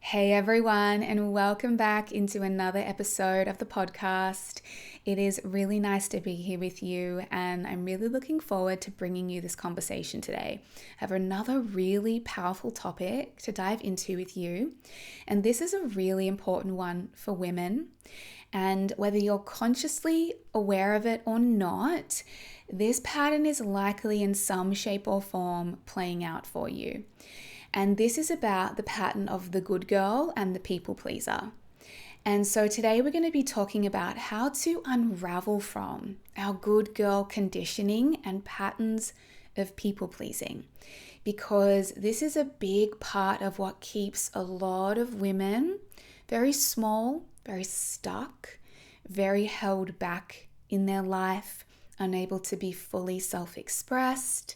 Hey everyone, and welcome back into another episode of the podcast. It is really nice to be here with you, and I'm really looking forward to bringing you this conversation today. I have another really powerful topic to dive into with you, and this is a really important one for women. And whether you're consciously aware of it or not, this pattern is likely in some shape or form playing out for you. And this is about the pattern of the good girl and the people pleaser. And so today we're going to be talking about how to unravel from our good girl conditioning and patterns of people pleasing, because this is a big part of what keeps a lot of women very small, very stuck, very held back in their life, unable to be fully self-expressed,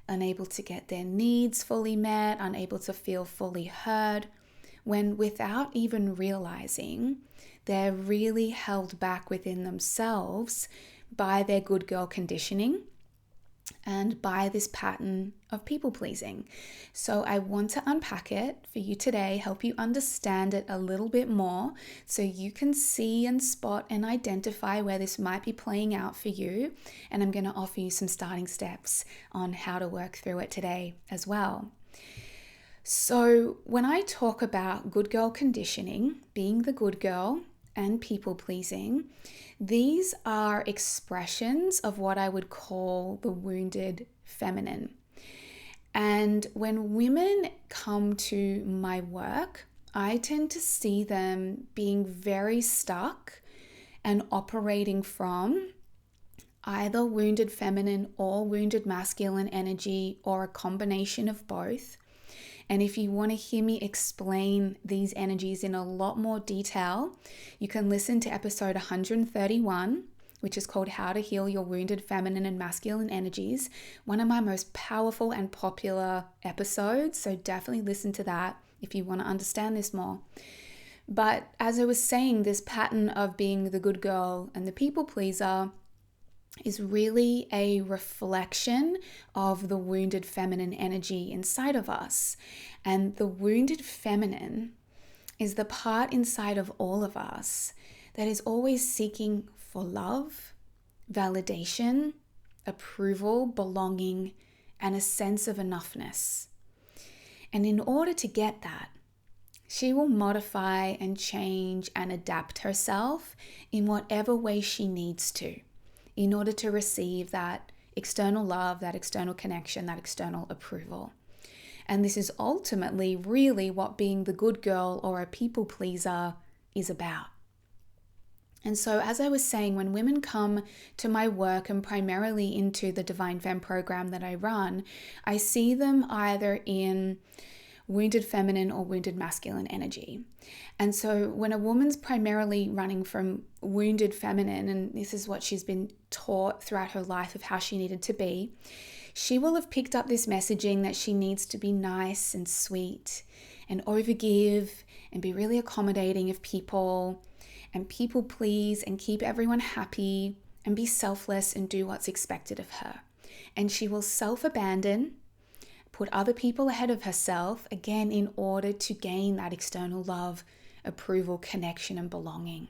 unable to get their needs fully met, unable to feel fully heard, when without even realizing, they're really held back within themselves by their good girl conditioning and by this pattern of people pleasing. So I want to unpack it for you today, help you understand it a little bit more so you can see and spot and identify where this might be playing out for you. And I'm going to offer you some starting steps on how to work through it today as well. So when I talk about good girl conditioning, being the good girl, and people pleasing, these are expressions of what I would call the wounded feminine. And when women come to my work, I tend to see them being very stuck and operating from either wounded feminine or wounded masculine energy, or a combination of both. And if you want to hear me explain these energies in a lot more detail, you can listen to episode 131, which is called How to Heal Your Wounded Feminine and Masculine Energies, one of my most powerful and popular episodes. So definitely listen to that if you want to understand this more. But as I was saying, this pattern of being the good girl and the people pleaser is really a reflection of the wounded feminine energy inside of us. And the wounded feminine is the part inside of all of us that is always seeking for love, validation, approval, belonging, and a sense of enoughness. And in order to get that, she will modify and change and adapt herself in whatever way she needs to, in order to receive that external love, that external connection, that external approval. And this is ultimately really what being the good girl or a people pleaser is about. And so as I was saying, when women come to my work and primarily into the Divine Femme program that I run, I see them either in wounded feminine or wounded masculine energy. And so when a woman's primarily running from wounded feminine, and this is what she's been taught throughout her life of how she needed to be, she will have picked up this messaging that she needs to be nice and sweet and overgive and be really accommodating of people and people please and keep everyone happy and be selfless and do what's expected of her. And she will self-abandon, put other people ahead of herself, again, in order to gain that external love, approval, connection, and belonging.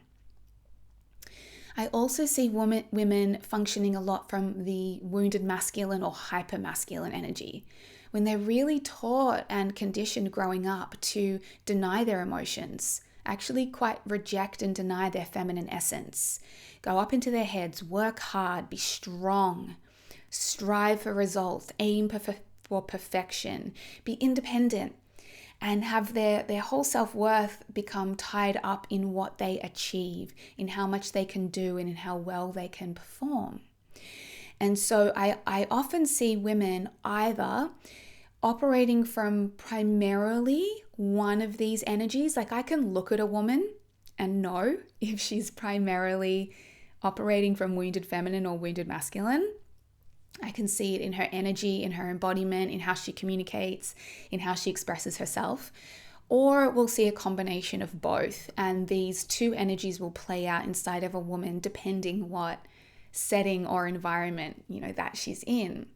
I also see women functioning a lot from the wounded masculine or hyper masculine energy, when they're really taught and conditioned growing up to deny their emotions, actually quite reject and deny their feminine essence, go up into their heads, work hard, be strong, strive for results, aim for perfection, be independent, and have their whole self-worth become tied up in what they achieve, in how much they can do and in how well they can perform. And so I often see women either operating from primarily one of these energies. Like I can look at a woman and know if she's primarily operating from wounded feminine or wounded masculine. I can see it in her energy, in her embodiment, in how she communicates, in how she expresses herself. Or we'll see a combination of both. And these two energies will play out inside of a woman depending what setting or environment, that she's in.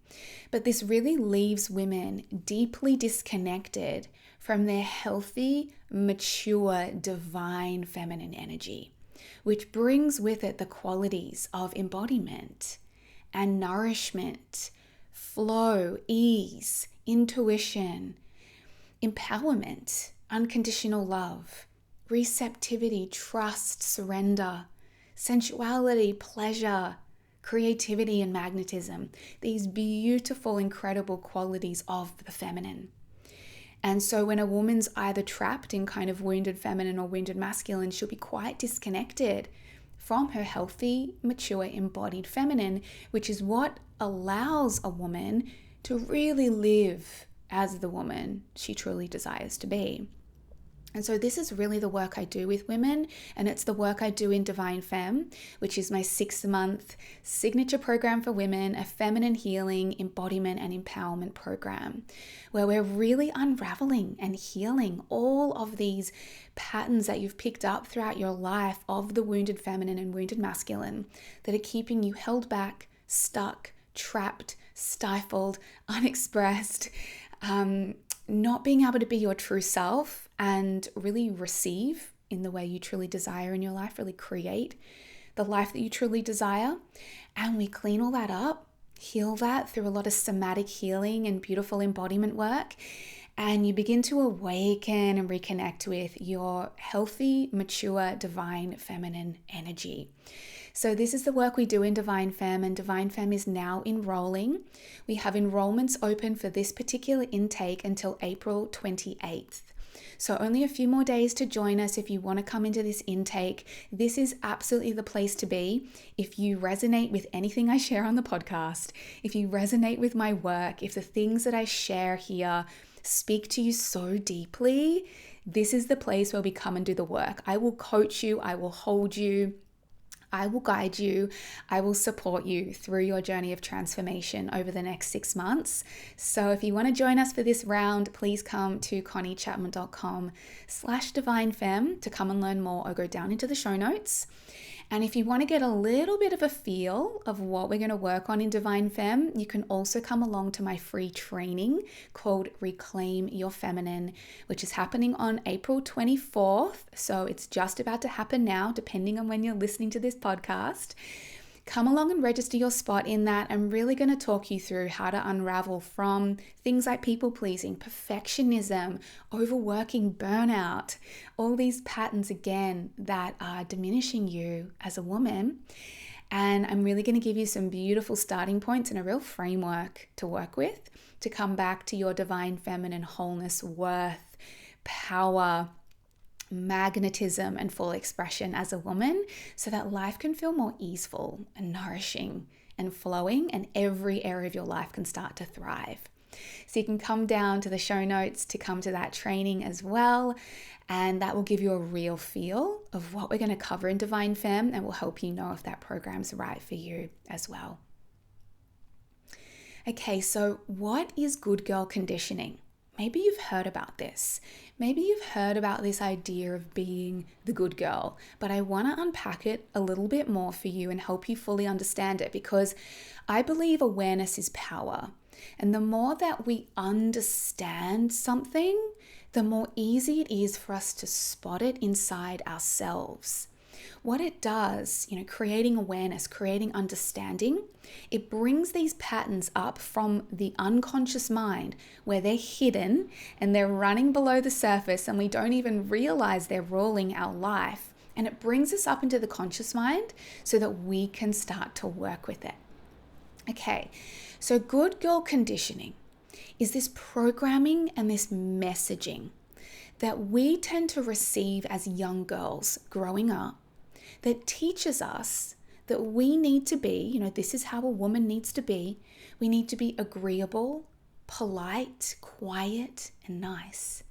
But this really leaves women deeply disconnected from their healthy, mature, divine feminine energy, which brings with it the qualities of embodiment and nourishment, flow, ease, intuition, empowerment, unconditional love, receptivity, trust, surrender, sensuality, pleasure, creativity, and magnetism. These beautiful, incredible qualities of the feminine. And so when a woman's either trapped in kind of wounded feminine or wounded masculine, she'll be quite disconnected from her healthy, mature, embodied feminine, which is what allows a woman to really live as the woman she truly desires to be. And so this is really the work I do with women, and it's the work I do in Divine Femme, which is my 6-month signature program for women, a feminine healing, embodiment, and empowerment program, where we're really unraveling and healing all of these patterns that you've picked up throughout your life of the wounded feminine and wounded masculine that are keeping you held back, stuck, trapped, stifled, unexpressed, not being able to be your true self and really receive in the way you truly desire in your life, really create the life that you truly desire. And we clean all that up, heal that through a lot of somatic healing and beautiful embodiment work. And you begin to awaken and reconnect with your healthy, mature, divine feminine energy. So this is the work we do in Divine Femme, and Divine Femme is now enrolling. We have enrollments open for this particular intake until April 28th. So only a few more days to join us if you want to come into this intake. This is absolutely the place to be. If you resonate with anything I share on the podcast, if you resonate with my work, if the things that I share here speak to you so deeply, this is the place where we come and do the work. I will coach you, I will hold you, I will guide you, I will support you through your journey of transformation over the next 6 months. So if you want to join us for this round, please come to conniechapman.com/divinefemme to come and learn more, or go down into the show notes. And if you want to get a little bit of a feel of what we're going to work on in Divine Femme, you can also come along to my free training called Reclaim Your Feminine, which is happening on April 24th. So it's just about to happen now, depending on when you're listening to this podcast. Come along and register your spot in that. I'm really going to talk you through how to unravel from things like people pleasing, perfectionism, overworking, burnout, all these patterns again that are diminishing you as a woman. And I'm really going to give you some beautiful starting points and a real framework to work with to come back to your divine feminine wholeness, worth, power, magnetism, and full expression as a woman, so that life can feel more easeful and nourishing and flowing, and every area of your life can start to thrive. So you can come down to the show notes to come to that training as well, and that will give you a real feel of what we're going to cover in Divine Femme, and will help you know if that program's right for you as well. Okay, so what is good girl conditioning? Maybe you've heard about this. Maybe you've heard about this idea of being the good girl, but I want to unpack it a little bit more for you and help you fully understand it, because I believe awareness is power. And the more that we understand something, the more easy it is for us to spot it inside ourselves. What it does, creating awareness, creating understanding, it brings these patterns up from the unconscious mind where they're hidden and they're running below the surface and we don't even realize they're ruling our life. And it brings us up into the conscious mind so that we can start to work with it. Okay, so good girl conditioning is this programming and this messaging that we tend to receive as young girls growing up, that teaches us that we need to be, this is how a woman needs to be. We need to be agreeable, polite, quiet, and nice.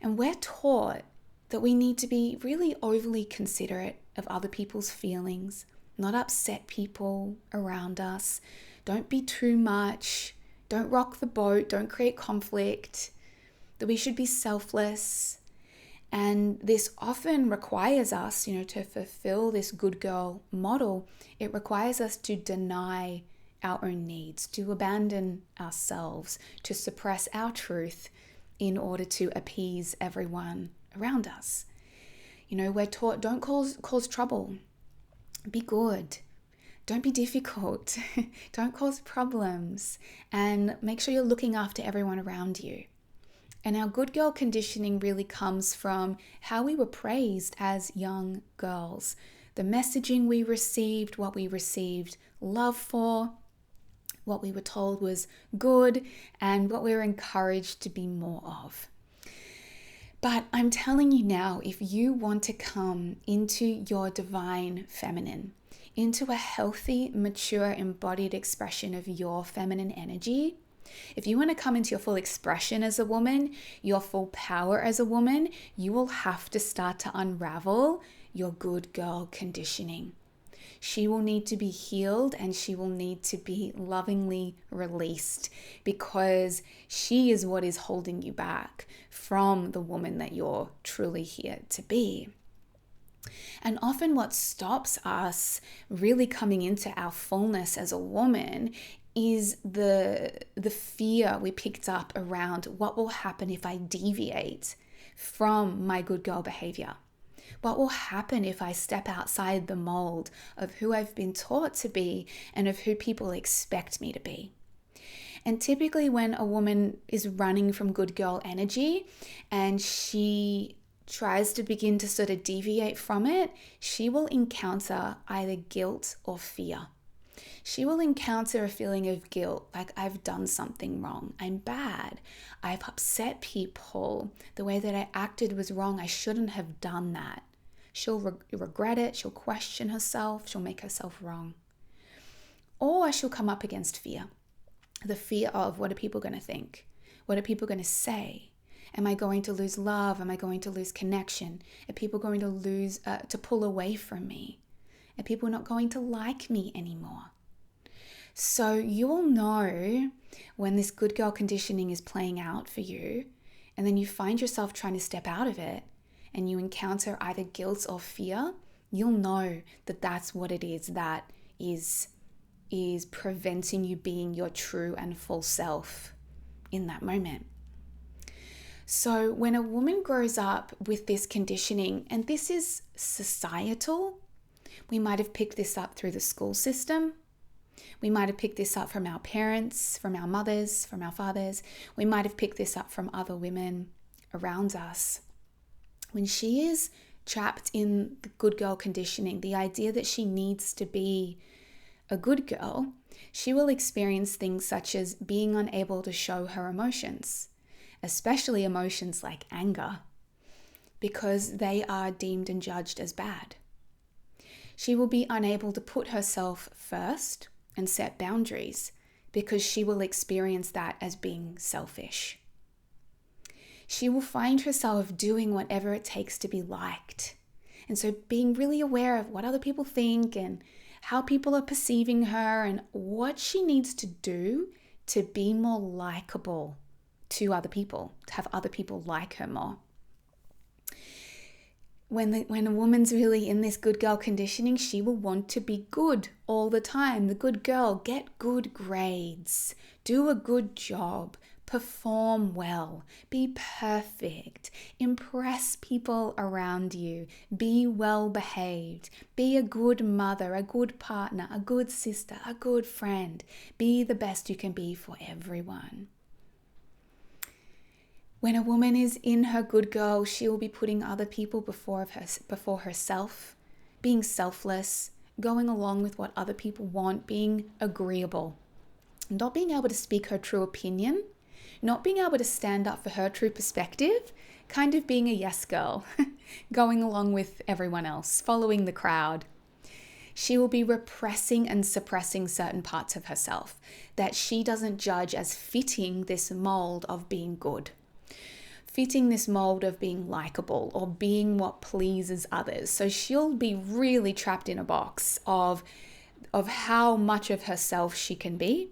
And we're taught that we need to be really overly considerate of other people's feelings, not upset people around us. Don't be too much. Don't rock the boat. Don't create conflict. That we should be selfless. And this often requires us, to fulfill this good girl model, it requires us to deny our own needs, to abandon ourselves, to suppress our truth in order to appease everyone around us. We're taught, don't cause trouble. Be good. Don't be difficult. Don't cause problems. And make sure you're looking after everyone around you. And our good girl conditioning really comes from how we were praised as young girls. The messaging we received, what we received love for, what we were told was good, and what we were encouraged to be more of. But I'm telling you now, if you want to come into your divine feminine, into a healthy, mature, embodied expression of your feminine energy, if you want to come into your full expression as a woman, your full power as a woman, you will have to start to unravel your good girl conditioning. She will need to be healed and she will need to be lovingly released, because she is what is holding you back from the woman that you're truly here to be. And often what stops us really coming into our fullness as a woman is the fear we picked up around what will happen if I deviate from my good girl behavior. What will happen if I step outside the mold of who I've been taught to be and of who people expect me to be? And typically when a woman is running from good girl energy and she tries to begin to sort of deviate from it, she will encounter either guilt or fear. She will encounter a feeling of guilt, like I've done something wrong, I'm bad, I've upset people, the way that I acted was wrong, I shouldn't have done that. She'll regret it, she'll question herself, she'll make herself wrong. Or she'll come up against fear. The fear of, what are people going to think? What are people going to say? Am I going to lose love? Am I going to lose connection? Are people going to pull away from me? Are people not going to like me anymore? So you'll know when this good girl conditioning is playing out for you, and then you find yourself trying to step out of it, and you encounter either guilt or fear, you'll know that that's what it is that is preventing you being your true and full self in that moment. So when a woman grows up with this conditioning, and this is societal, we might have picked this up through the school system. We might have picked this up from our parents, from our mothers, from our fathers. We might have picked this up from other women around us. When she is trapped in the good girl conditioning, the idea that she needs to be a good girl, she will experience things such as being unable to show her emotions, especially emotions like anger, because they are deemed and judged as bad. She will be unable to put herself first and set boundaries, because she will experience that as being selfish. She will find herself doing whatever it takes to be liked. And so being really aware of what other people think and how people are perceiving her and what she needs to do to be more likable to other people, to have other people like her more. When a woman's really in this good girl conditioning, she will want to be good all the time. The good girl, get good grades, do a good job, perform well, be perfect, impress people around you, be well behaved, be a good mother, a good partner, a good sister, a good friend. Be the best you can be for everyone. When a woman is in her good girl, she will be putting other people before herself, being selfless, going along with what other people want, being agreeable, not being able to speak her true opinion, not being able to stand up for her true perspective, kind of being a yes girl, going along with everyone else, following the crowd. She will be repressing and suppressing certain parts of herself that she doesn't judge as fitting this mold of being good, fitting this mold of being likable or being what pleases others. So she'll be really trapped in a box of how much of herself she can be.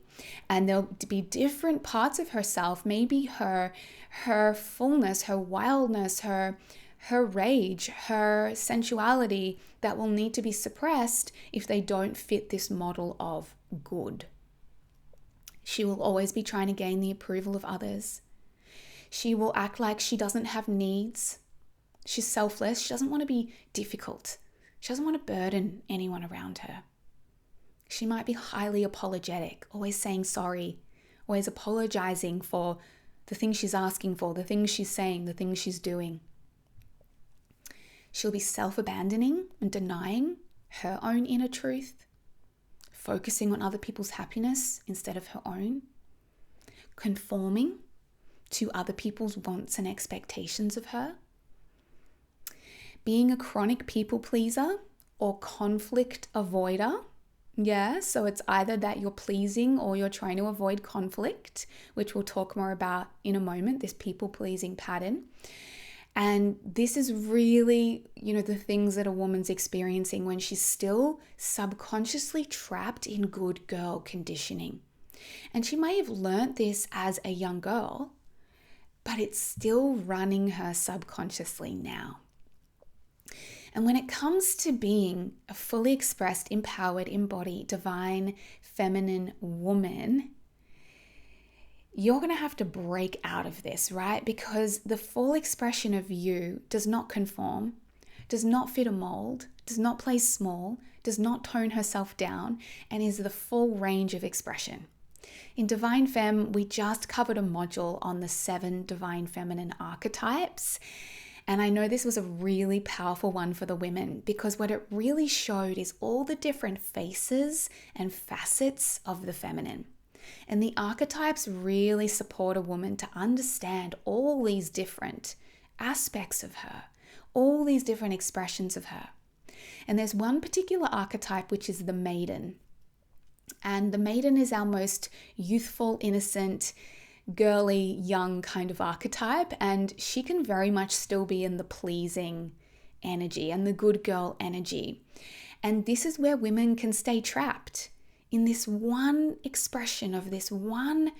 And there'll be different parts of herself, maybe her fullness, her wildness, her rage, her sensuality, that will need to be suppressed if they don't fit this model of good. She will always be trying to gain the approval of others. She will act like she doesn't have needs. She's selfless. She doesn't want to be difficult. She doesn't want to burden anyone around her. She might be highly apologetic, always saying sorry, always apologizing for the things she's asking for, the things she's saying, the things she's doing. She'll be self-abandoning and denying her own inner truth, focusing on other people's happiness instead of her own, conforming to other people's wants and expectations of her, being a chronic people pleaser or conflict avoider. Yeah, so it's either that you're pleasing or you're trying to avoid conflict, which we'll talk more about in a moment, this people pleasing pattern. And this is really, the things that a woman's experiencing when she's still subconsciously trapped in good girl conditioning. And she may have learnt this as a young girl, but it's still running her subconsciously now. And when it comes to being a fully expressed, empowered, embodied, divine, feminine woman, you're going to have to break out of this, right? Because the full expression of you does not conform, does not fit a mold, does not play small, does not tone herself down, and is the full range of expression. In Divine Femme, we just covered a module on the 7 divine feminine archetypes. And I know this was a really powerful one for the women because what it really showed is all the different faces and facets of the feminine. And the archetypes really support a woman to understand all these different aspects of her, all these different expressions of her. And there's one particular archetype, which is the maiden. And the maiden is our most youthful, innocent, girly, young kind of archetype, and she can very much still be in the pleasing energy and the good girl energy. And this is where women can stay trapped in this one expression of this one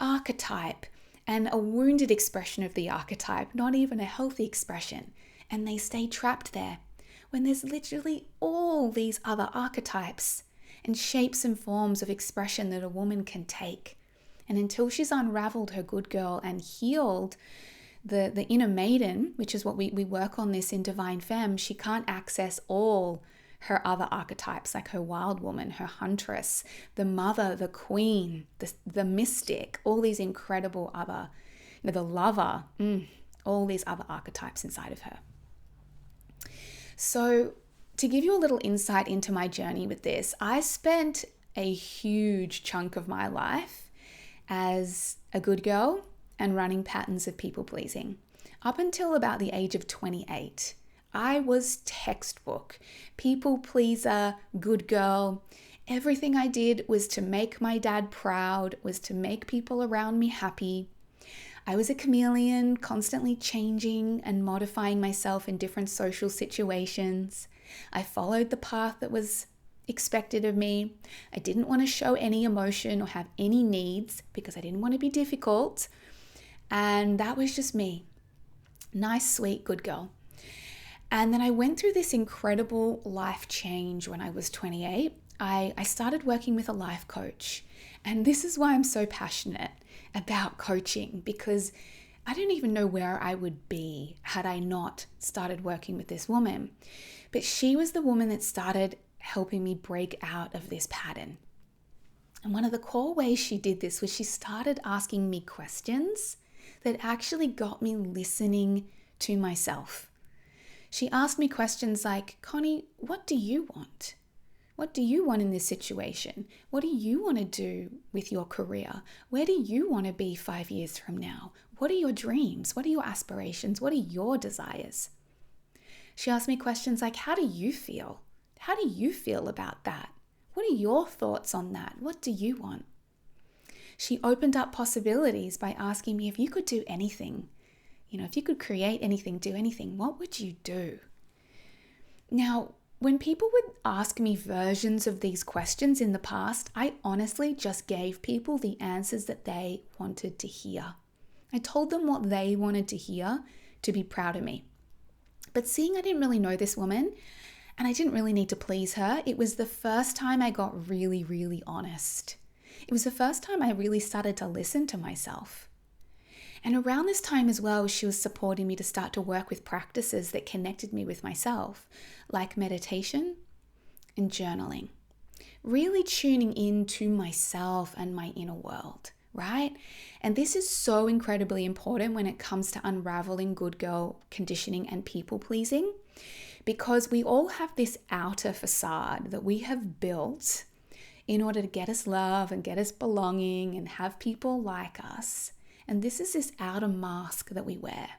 archetype, and a wounded expression of the archetype, not even a healthy expression. And they stay trapped there when there's literally all these other archetypes and shapes and forms of expression that a woman can take. And until she's unraveled her good girl and healed the inner maiden, which is what we work on this in Divine Femme, she can't access all her other archetypes, like her wild woman, her huntress, the mother, the queen, the mystic, all these incredible other, the lover, all these other archetypes inside of her. So to give you a little insight into my journey with this, I spent a huge chunk of my life as a good girl and running patterns of people pleasing. Up until about the age of 28, I was textbook, people pleaser, good girl. Everything I did was to make my dad proud, was to make people around me happy. I was a chameleon, constantly changing and modifying myself in different social situations. I followed the path that was expected of me. I didn't want to show any emotion or have any needs because I didn't want to be difficult. And that was just me. Nice, sweet, good girl. And then I went through this incredible life change when I was 28. I started working with a life coach. And this is why I'm so passionate about coaching, because I don't even know where I would be had I not started working with this woman. But she was the woman that started helping me break out of this pattern. And one of the core ways she did this was she started asking me questions that actually got me listening to myself. She asked me questions like, Connie, what do you want? What do you want in this situation? What do you want to do with your career? Where do you want to be 5 years from now? What are your dreams? What are your aspirations? What are your desires? She asked me questions like, how do you feel? How do you feel about that? What are your thoughts on that? What do you want? She opened up possibilities by asking me, if you could do anything, if you could create anything, do anything, what would you do? Now, when people would ask me versions of these questions in the past, I honestly just gave people the answers that they wanted to hear. I told them what they wanted to hear to be proud of me. But seeing I didn't really know this woman, and I didn't really need to please her, it was the first time I got really, really honest. It was the first time I really started to listen to myself. And around this time as well, she was supporting me to start to work with practices that connected me with myself, like meditation and journaling. Really tuning into myself and my inner world, right? And this is so incredibly important when it comes to unraveling good girl conditioning and people pleasing, because we all have this outer facade that we have built in order to get us love and get us belonging and have people like us. And this is this outer mask that we wear.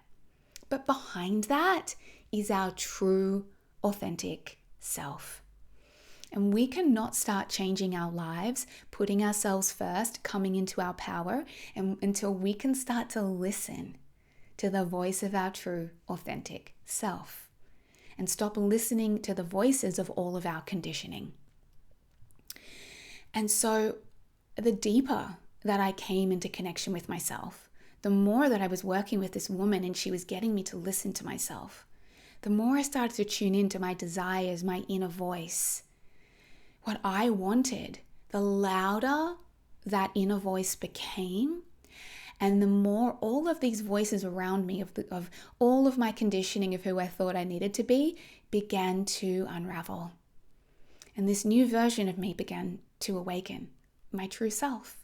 But behind that is our true, authentic self. And we cannot start changing our lives, putting ourselves first, coming into our power, until we can start to listen to the voice of our true, authentic self and stop listening to the voices of all of our conditioning. And so the deeper that I came into connection with myself, the more that I was working with this woman and she was getting me to listen to myself, the more I started to tune into my desires, my inner voice, what I wanted, the louder that inner voice became, and the more all of these voices around me of all of my conditioning of who I thought I needed to be began to unravel. And this new version of me began to awaken, my true self.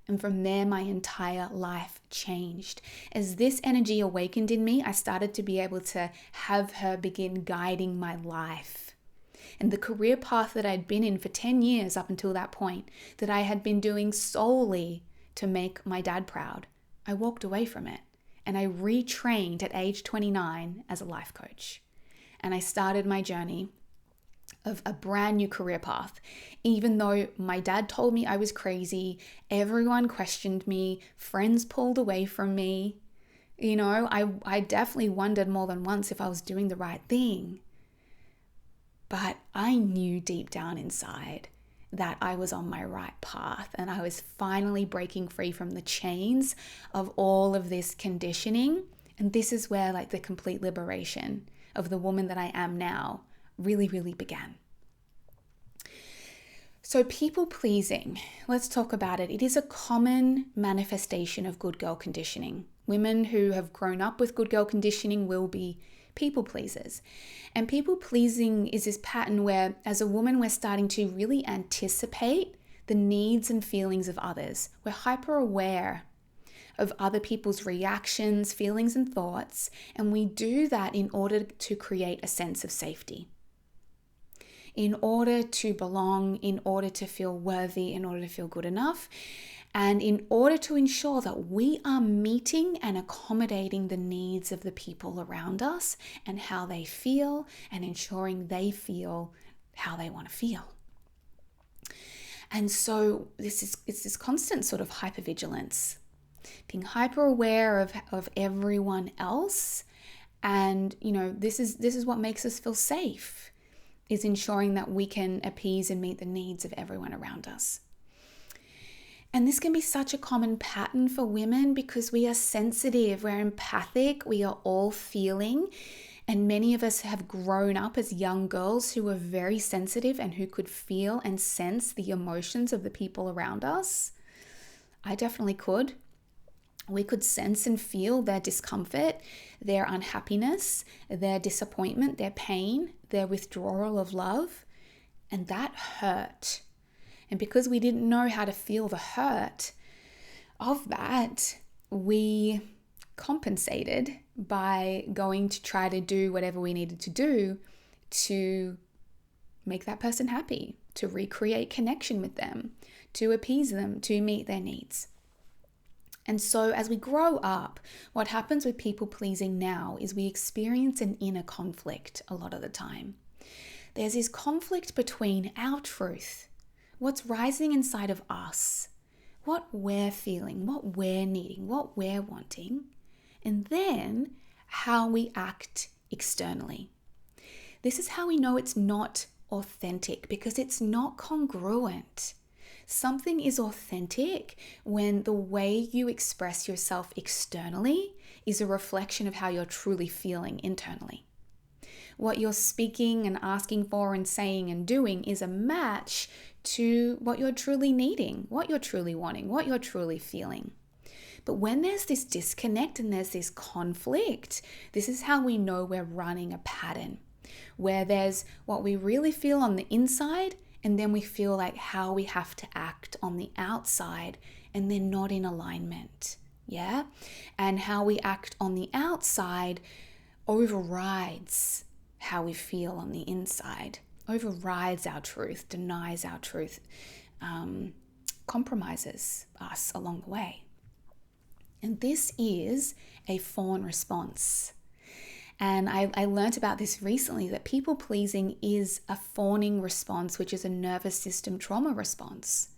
And from there, my entire life changed. As this energy awakened in me, I started to be able to have her begin guiding my life. And the career path that I'd been in for 10 years up until that point, that I had been doing solely to make my dad proud, I walked away from it. And I retrained at age 29 as a life coach. And I started my journey of a brand new career path. Even though my dad told me I was crazy, everyone questioned me, friends pulled away from me. I definitely wondered more than once if I was doing the right thing. But I knew deep down inside that I was on my right path and I was finally breaking free from the chains of all of this conditioning. And this is where the complete liberation of the woman that I am now really, really began. So people pleasing, let's talk about it. It is a common manifestation of good girl conditioning. Women who have grown up with good girl conditioning will be people pleasers. And people pleasing is this pattern where, as a woman, we're starting to really anticipate the needs and feelings of others. We're hyper aware of other people's reactions, feelings, and thoughts. And we do that in order to create a sense of safety, in order to belong, in order to feel worthy, in order to feel good enough, and in order to ensure that we are meeting and accommodating the needs of the people around us and how they feel, and ensuring they feel how they want to feel. And so it's this constant sort of hypervigilance, being hyper aware of everyone else. And this is what makes us feel safe, is ensuring that we can appease and meet the needs of everyone around us. And this can be such a common pattern for women because we are sensitive, we're empathic, we are all feeling. And many of us have grown up as young girls who were very sensitive and who could feel and sense the emotions of the people around us. I definitely could. We could sense and feel their discomfort, their unhappiness, their disappointment, their pain, their withdrawal of love. And that hurt. And because we didn't know how to feel the hurt of that, we compensated by going to try to do whatever we needed to do to make that person happy, to recreate connection with them, to appease them, to meet their needs. And so as we grow up, what happens with people pleasing now is we experience an inner conflict a lot of the time. There's this conflict between our truth, what's rising inside of us, what we're feeling, what we're needing, what we're wanting, and then how we act externally. This is how we know it's not authentic, because it's not congruent. Something is authentic when the way you express yourself externally is a reflection of how you're truly feeling internally. What you're speaking and asking for and saying and doing is a match to what you're truly needing, what you're truly wanting, what you're truly feeling. But when there's this disconnect and there's this conflict, this is how we know we're running a pattern where there's what we really feel on the inside, and then we feel like how we have to act on the outside, and they're not in alignment. Yeah? And how we act on the outside overrides how we feel on the inside, overrides our truth, denies our truth, compromises us along the way. And this is a fawn response. And I learned about this recently, that people pleasing is a fawning response, which is a nervous system trauma response,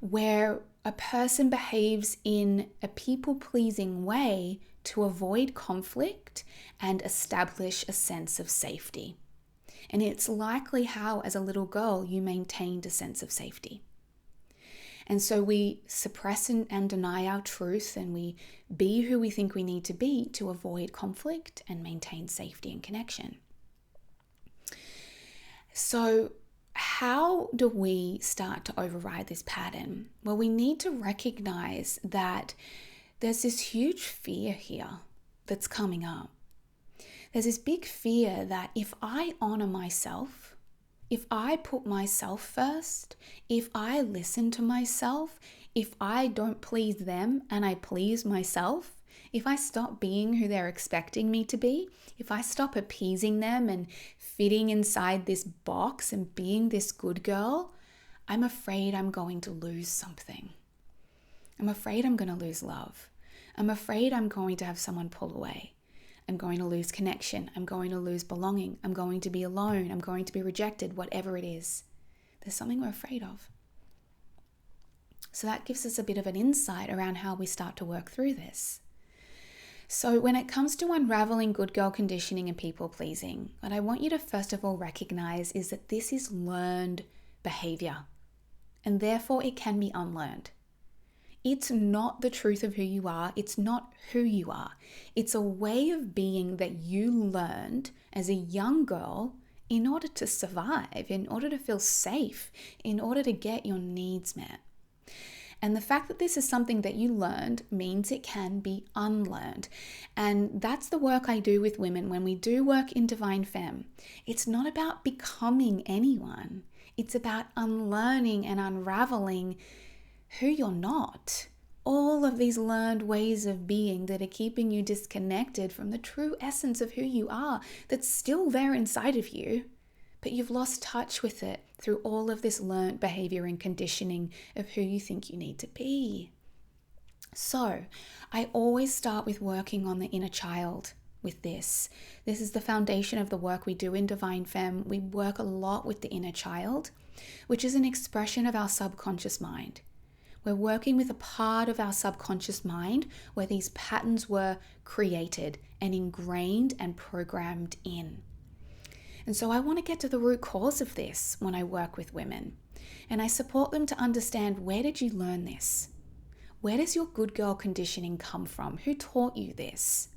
where a person behaves in a people pleasing way to avoid conflict and establish a sense of safety. And it's likely how, as a little girl, you maintained a sense of safety. And so we suppress and deny our truth, and we be who we think we need to be to avoid conflict and maintain safety and connection. So how do we start to override this pattern? Well, we need to recognize that there's this huge fear here that's coming up. There's this big fear that if I honor myself, if I put myself first, if I listen to myself, if I don't please them and I please myself, if I stop being who they're expecting me to be, if I stop appeasing them and fitting inside this box and being this good girl, I'm afraid I'm going to lose something. I'm afraid I'm going to lose love. I'm afraid I'm going to have someone pull away. I'm going to lose connection. I'm going to lose belonging. I'm going to be alone. I'm going to be rejected, whatever it is. There's something we're afraid of. So that gives us a bit of an insight around how we start to work through this. So when it comes to unraveling good girl conditioning and people pleasing, what I want you to first of all recognize is that this is learned behavior, and therefore it can be unlearned. It's not the truth of who you are. It's not who you are. It's a way of being that you learned as a young girl in order to survive, in order to feel safe, in order to get your needs met. And the fact that this is something that you learned means it can be unlearned. And that's the work I do with women when we do work in Divine Femme. It's not about becoming anyone. It's about unlearning and unraveling who you're not. All of these learned ways of being that are keeping you disconnected from the true essence of who you are, that's still there inside of you, but you've lost touch with it through all of this learned behavior and conditioning of who you think you need to be. So I always start with working on the inner child with this. This is the foundation of the work we do in Divine Femme. We work a lot with the inner child, which is an expression of our subconscious mind. We're working with a part of our subconscious mind where these patterns were created and ingrained and programmed in. And so I want to get to the root cause of this when I work with women. And I support them to understand, where did you learn this? Where does your good girl conditioning come from? Who taught you this?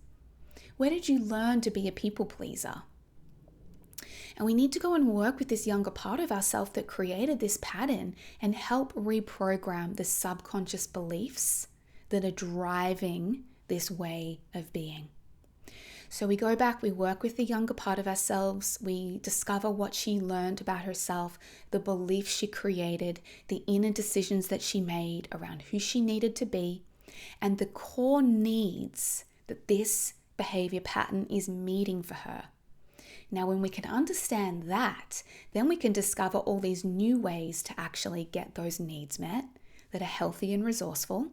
Where did you learn to be a people pleaser? And we need to go and work with this younger part of ourselves that created this pattern and help reprogram the subconscious beliefs that are driving this way of being. So we go back, we work with the younger part of ourselves, we discover what she learned about herself, the beliefs she created, the inner decisions that she made around who she needed to be, and the core needs that this behavior pattern is meeting for her. Now, when we can understand that, then we can discover all these new ways to actually get those needs met that are healthy and resourceful.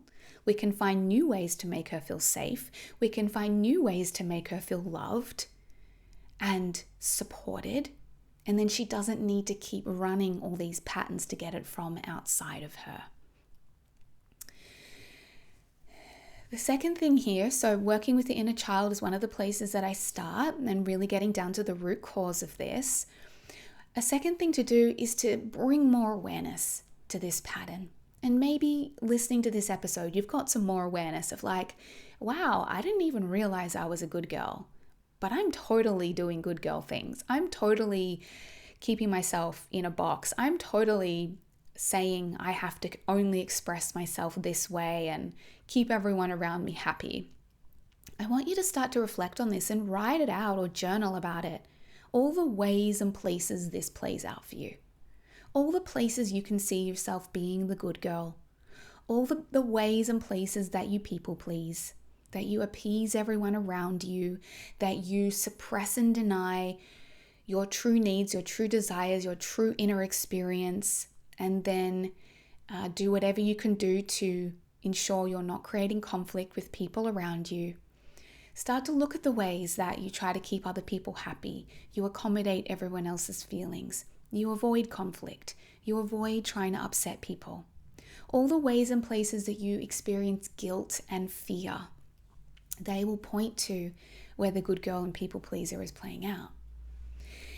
We can find new ways to make her feel safe. We can find new ways to make her feel loved and supported. And then she doesn't need to keep running all these patterns to get it from outside of her. The second thing here, so working with the inner child is one of the places that I start and really getting down to the root cause of this. A second thing to do is to bring more awareness to this pattern. And maybe listening to this episode, you've got some more awareness of like, wow, I didn't even realize I was a good girl, but I'm totally doing good girl things. I'm totally keeping myself in a box. I'm totally saying I have to only express myself this way and keep everyone around me happy. I want you to start to reflect on this and write it out or journal about it. All the ways and places this plays out for you. All the places you can see yourself being the good girl. All the ways and places that you people please, that you appease everyone around you, that you suppress and deny your true needs, your true desires, your true inner experience, and then do whatever you can do to ensure you're not creating conflict with people around you. Start to look at the ways that you try to keep other people happy. You accommodate everyone else's feelings. You avoid conflict. You avoid trying to upset people. All the ways and places that you experience guilt and fear, they will point to where the good girl and people pleaser is playing out.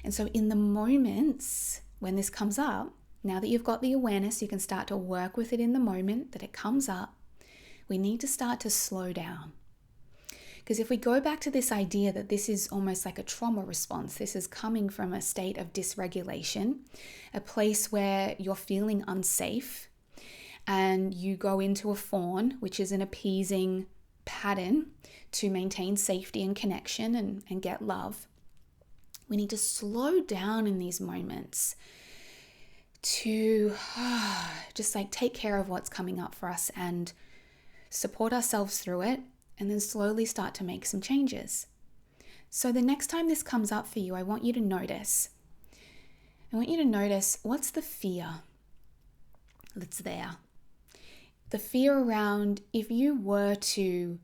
And so in the moments when this comes up, now that you've got the awareness, you can start to work with it in the moment that it comes up. We need to start to slow down. Because if we go back to this idea that this is almost like a trauma response, this is coming from a state of dysregulation, a place where you're feeling unsafe, and you go into a fawn, which is an appeasing pattern to maintain safety and connection and get love. We need to slow down in these moments to just like take care of what's coming up for us and support ourselves through it, and then slowly start to make some changes. So the next time this comes up for you, I want you to notice. What's the fear that's there. The fear around if you were to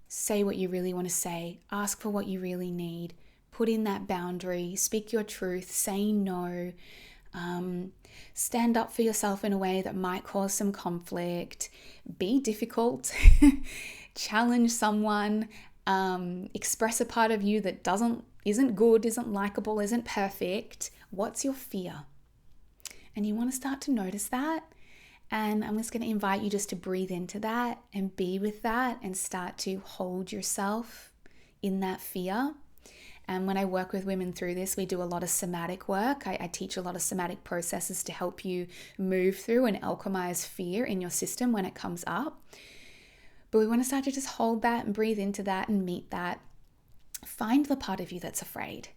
say what you really want to say, ask for what you really need, put in that boundary, speak your truth, say no, stand up for yourself in a way that might cause some conflict, be difficult, challenge someone, express a part of you that isn't good, isn't likable, isn't perfect. What's your fear? And you want to start to notice that. And I'm just going to invite you just to breathe into that and be with that and start to hold yourself in that fear. And when I work with women through this, we do a lot of somatic work. I teach a lot of somatic processes to help you move through and alchemize fear in your system when it comes up. But we want to start to just hold that and breathe into that and meet that. Find the part of you that's afraid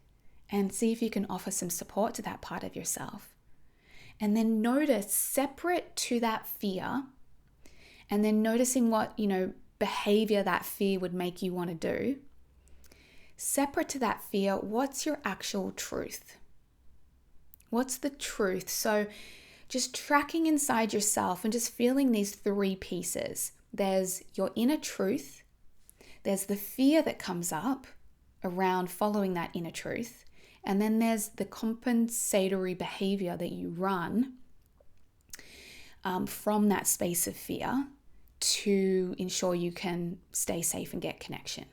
and see if you can offer some support to that part of yourself. And then notice, separate to that fear, and then noticing what, behavior that fear would make you want to do. Separate to that fear, what's your actual truth? What's the truth? So just tracking inside yourself and just feeling these three pieces. There's your inner truth. There's the fear that comes up around following that inner truth. And then there's the compensatory behavior that you run from that space of fear to ensure you can stay safe and get connection.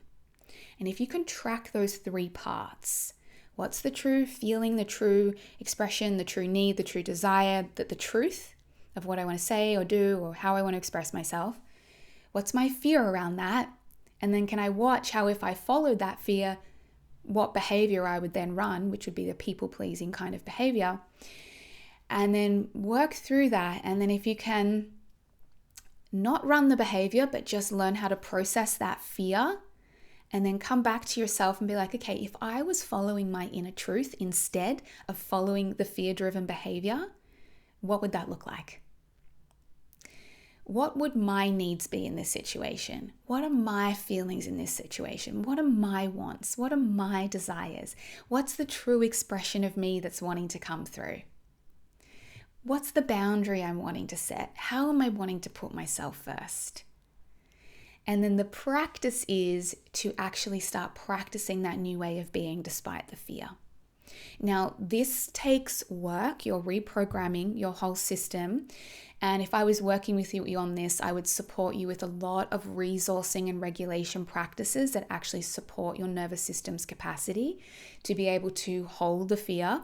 And if you can track those three parts, what's the true feeling, the true expression, the true need, the true desire, the truth of what I want to say or do or how I want to express myself, what's my fear around that? And then can I watch how if I followed that fear, what behavior I would then run, which would be the people-pleasing kind of behavior, and then work through that. And then if you can not run the behavior, but just learn how to process that fear, and then come back to yourself and be like, okay, if I was following my inner truth instead of following the fear-driven behavior, what would that look like? What would my needs be in this situation? What are my feelings in this situation? What are my wants? What are my desires? What's the true expression of me that's wanting to come through? What's the boundary I'm wanting to set? How am I wanting to put myself first? And then the practice is to actually start practicing that new way of being despite the fear. Now, this takes work. You're reprogramming your whole system. And if I was working with you on this, I would support you with a lot of resourcing and regulation practices that actually support your nervous system's capacity to be able to hold the fear,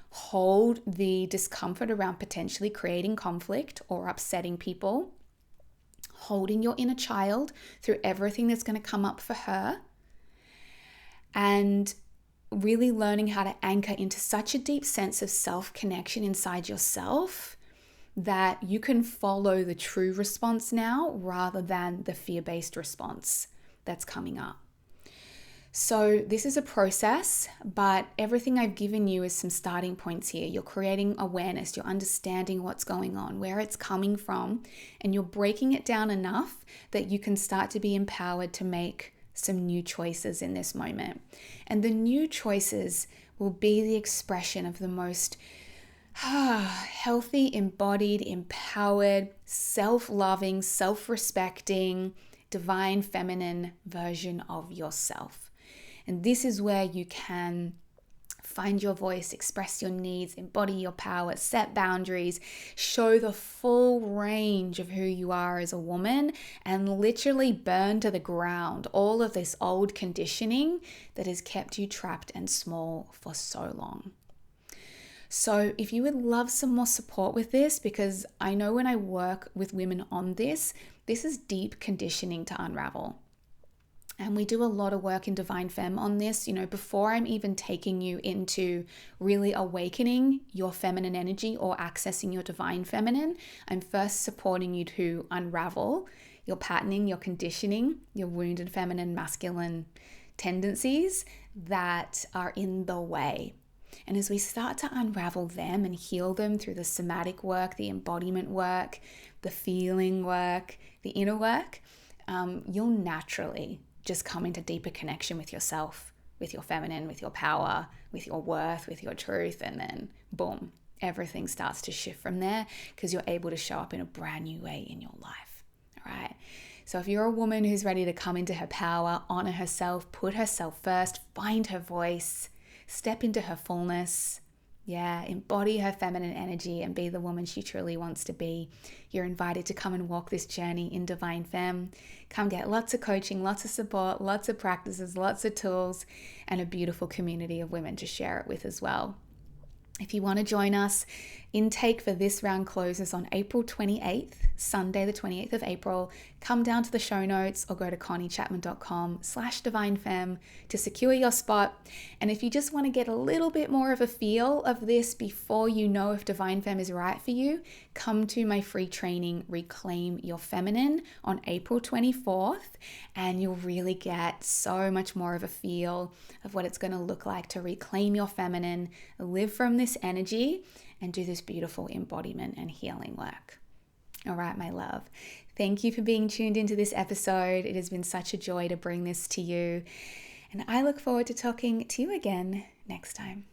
hold the discomfort around potentially creating conflict or upsetting people, holding your inner child through everything that's going to come up for her, and really learning how to anchor into such a deep sense of self-connection inside yourself that you can follow the true response now rather than the fear-based response that's coming up. So this is a process, but everything I've given you is some starting points here. You're creating awareness, you're understanding what's going on, where it's coming from, and you're breaking it down enough that you can start to be empowered to make some new choices in this moment. And the new choices will be the expression of the most healthy, embodied, empowered, self-loving, self-respecting, divine feminine version of yourself. And this is where you can find your voice, express your needs, embody your power, set boundaries, show the full range of who you are as a woman, and literally burn to the ground all of this old conditioning that has kept you trapped and small for so long. So if you would love some more support with this, because I know when I work with women on this is deep conditioning to unravel. And we do a lot of work in Divine Femme on this. Before I'm even taking you into really awakening your feminine energy or accessing your divine feminine, I'm first supporting you to unravel your patterning, your conditioning, your wounded feminine, masculine tendencies that are in the way. And as we start to unravel them and heal them through the somatic work, the embodiment work, the feeling work, the inner work, you'll naturally just come into deeper connection with yourself, with your feminine, with your power, with your worth, with your truth. And then boom, everything starts to shift from there because you're able to show up in a brand new way in your life. All right. So if you're a woman who's ready to come into her power, honor herself, put herself first, find her voice, step into her fullness, embody her feminine energy and be the woman she truly wants to be, you're invited to come and walk this journey in Divine Femme. Come get lots of coaching, lots of support, lots of practices, lots of tools, and a beautiful community of women to share it with as well. If you want to join us, intake for this round closes on April 28th, Sunday the 28th of April. Come down to the show notes or go to conniechapman.com/divinefemme to secure your spot. And if you just want to get a little bit more of a feel of this before you know if Divine Femme is right for you, come to my free training, Reclaim Your Feminine, on April 24th, and you'll really get so much more of a feel of what it's going to look like to reclaim your feminine, live from this energy, and do this beautiful embodiment and healing work. All right, my love. Thank you for being tuned into this episode. It has been such a joy to bring this to you. And I look forward to talking to you again next time.